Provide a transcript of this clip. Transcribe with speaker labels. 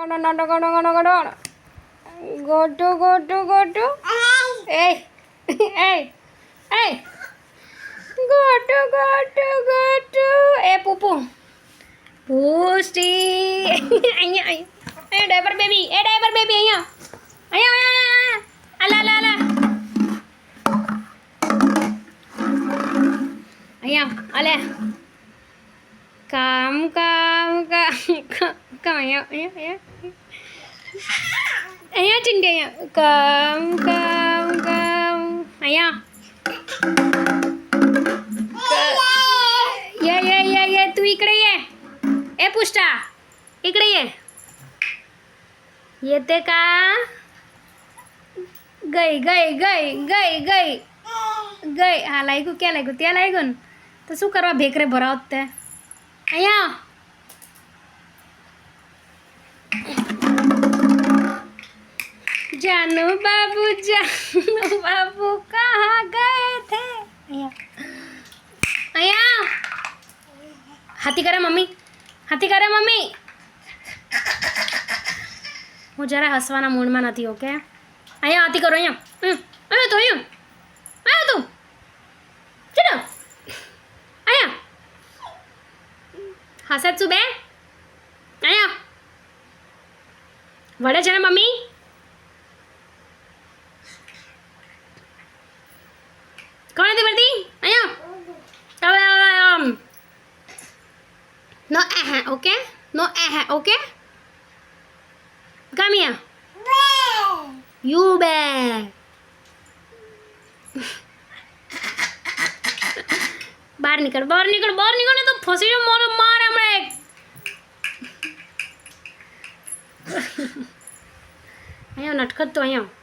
Speaker 1: Go to. Hey, hey, hey. Go to. Eh, Pupu. Pusti. અહીંયા. Eh, diaper baby. અહીંયા. અહીંયા. Ala. અહીંયા. Ale. Come. અહીંયા. અહીંયા ચિંડી અહીંયા. Come. અહીંયા. ये तू इकडे ये ए पुष्टा इकडे ये येते का गई હા લાગ્યું ક્યાં લાગ્યું ત્યાં લાગ્યું ને તો શું કરવા ભેકરે ભરાવ તે અહીંયા જાનુ બાબુ કહા ગયે થે અહીંયા હાથી કરે મમ્મી હું જરા હસવાના મૂડમાં નથી ઓકે અહીંયા હાથી કરો અહીંયા તું ચલો અહીંયા હસે છું બે અહીંયા વડે છે ને મમ્મી કોણ હતી વર્તી અહીંયા no okay come here you bear બહાર નીકળ ને તો ફસી જો માર હમણાં અહીંયા નટખટ તો અહીંયા